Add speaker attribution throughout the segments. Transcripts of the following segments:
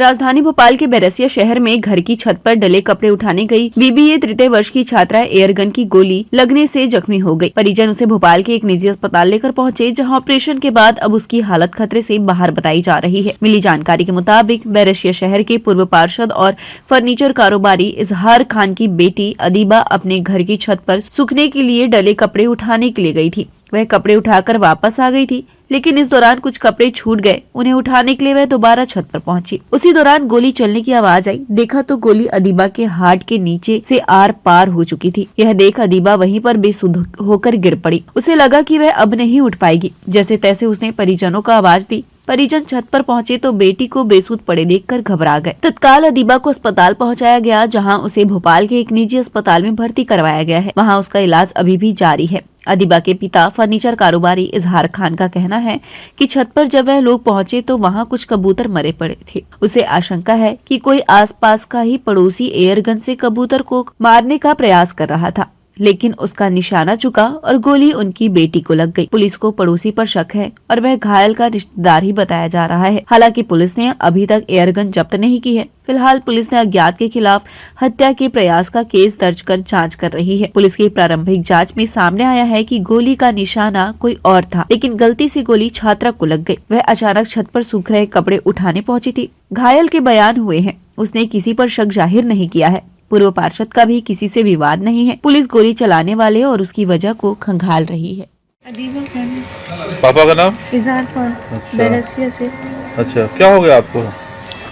Speaker 1: राजधानी भोपाल के बैरसिया शहर में घर की छत पर डले कपड़े उठाने गई बीबीए तृतीय वर्ष की छात्रा एयरगन की गोली लगने से जख्मी हो गई। परिजन उसे भोपाल के एक निजी अस्पताल लेकर पहुंचे, जहां ऑपरेशन के बाद अब उसकी हालत खतरे से बाहर बताई जा रही है। मिली जानकारी के मुताबिक बैरसिया शहर के पूर्व पार्षद और फर्नीचर कारोबारी इजहार खान की बेटी अदीबा अपने घर की छत पर सूखने के लिए डले कपड़े उठाने के लिए गई थी। वह कपड़े उठाकर वापस आ गई थी, लेकिन इस दौरान कुछ कपड़े छूट गए। उन्हें उठाने के लिए वह दोबारा छत पर पहुंची। उसी दौरान गोली चलने की आवाज आई। देखा तो गोली अदीबा के हार्ट के नीचे से आर पार हो चुकी थी। यह देख अदीबा वहीं पर बेसुध होकर गिर पड़ी। उसे लगा कि वह अब नहीं उठ पाएगी। जैसे तैसे उसने परिजनों को आवाज दी। परिजन छत पर पहुंचे तो बेटी को बेसुध पड़े देखकर घबरा गए। तत्काल अदीबा को अस्पताल पहुंचाया गया, जहां उसे भोपाल के एक निजी अस्पताल में भर्ती करवाया गया है। वहां उसका इलाज अभी भी जारी है। अदीबा के पिता फर्नीचर कारोबारी इजहार खान का कहना है कि छत पर जब वह लोग पहुंचे तो वहां कुछ कबूतर मरे पड़े थे। उसे आशंका है कि कोई आसपास का ही पड़ोसी एयरगन से कबूतर को मारने का प्रयास कर रहा था, लेकिन उसका निशाना चुका और गोली उनकी बेटी को लग गई। पुलिस को पड़ोसी पर शक है और वह घायल का रिश्तेदार ही बताया जा रहा है। हालांकि पुलिस ने अभी तक एयरगन जब्त नहीं की है। फिलहाल पुलिस ने अज्ञात के खिलाफ हत्या के प्रयास का केस दर्ज कर जांच कर रही है। पुलिस की प्रारंभिक जांच में सामने आया है कि गोली का निशाना कोई और था, लेकिन गलती से गोली छात्रा को लग गई। वह अचानक छत पर सूख रहे कपड़े उठाने पहुंची थी। घायल के बयान हुए हैं। उसने किसी पर शक जाहिर नहीं किया है। पूर्व पार्षद का भी किसी से विवाद नहीं है। पुलिस गोली चलाने वाले और उसकी वजह को खंगाल रही है।
Speaker 2: अदीबा खान।
Speaker 3: पापा का नाम?
Speaker 2: इजहार खान।
Speaker 3: अच्छा।
Speaker 2: बैरसिया से।
Speaker 3: अच्छा, क्या हो गया आपको?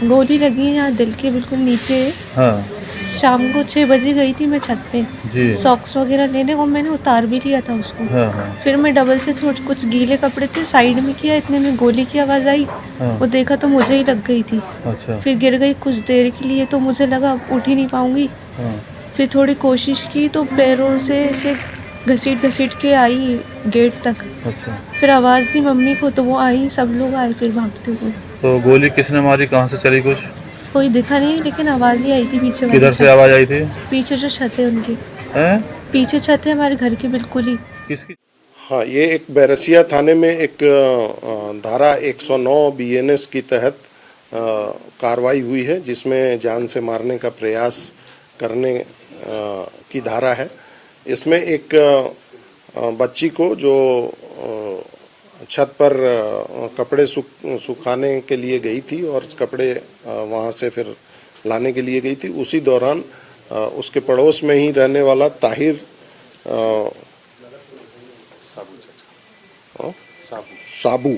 Speaker 2: गोली लगी है यहाँ दिल के बिल्कुल नीचे।
Speaker 3: हाँ
Speaker 2: शाम को 6 बजे गई थी मैं छत पे
Speaker 3: जी।
Speaker 2: सॉक्स वगैरह लेने को, मैंने उतार भी लिया था उसको।
Speaker 3: हाँ।
Speaker 2: फिर मैं डबल से थोड़े कुछ गीले कपड़े थे साइड में किया, इतने में गोली की आवाज़ आई।
Speaker 3: हाँ।
Speaker 2: वो देखा तो मुझे ही लग गई थी।
Speaker 3: अच्छा।
Speaker 2: फिर गिर गई कुछ देर के लिए, तो मुझे लगा उठ ही नहीं पाऊंगी।
Speaker 3: हाँ।
Speaker 2: फिर थोड़ी कोशिश की तो पैरों से घसीट के आई गेट तक।
Speaker 3: अच्छा।
Speaker 2: फिर आवाज़ दी मम्मी को, तो वो आई, सब लोग आए फिर भागते हुए।
Speaker 3: तो गोली किसने मारी, कहाँ से चली? कुछ
Speaker 2: कोई दिखा नहीं, लेकिन आवाज़ ही आई थी पीछे।
Speaker 3: किधर से आवाज आई थी?
Speaker 2: पीछे जो छत है उनकी।
Speaker 3: हैं?
Speaker 2: पीछे छत है हमारे घर की बिल्कुल ही।
Speaker 3: किसकी?
Speaker 4: हाँ, ये एक बैरसिया थाने में एक धारा 109 बीएनएस की तहत कार्रवाई हुई है, जिसमें जान से मारने का प्रयास करने की धारा है। इसमें एक बच्ची को जो छत पर कपड़े सुखाने के लिए गई थी और कपड़े वहाँ से फिर लाने के लिए गई थी, उसी दौरान उसके पड़ोस में ही रहने वाला ताहिर साबू,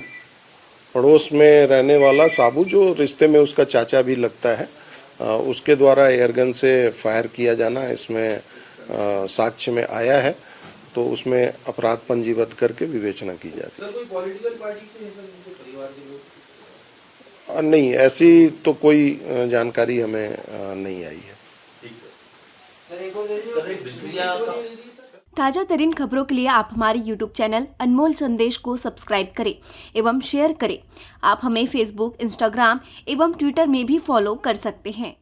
Speaker 4: पड़ोस में रहने वाला साबू, जो रिश्ते में उसका चाचा भी लगता है, उसके द्वारा एयरगन से फायर किया जाना इसमें साक्ष्य में आया है। तो उसमें अपराध पंजीबद्ध करके विवेचना की जाती है। कोई पॉलिटिकल पार्टी से ऐसा परिवार के लोग? नहीं, ऐसी तो कोई जानकारी हमें नहीं आई है।
Speaker 1: ताजा तरीन खबरों के लिए आप हमारे YouTube चैनल अनमोल संदेश को सब्सक्राइब करें एवं शेयर करें। आप हमें Facebook, Instagram एवं Twitter में भी फॉलो कर सकते हैं।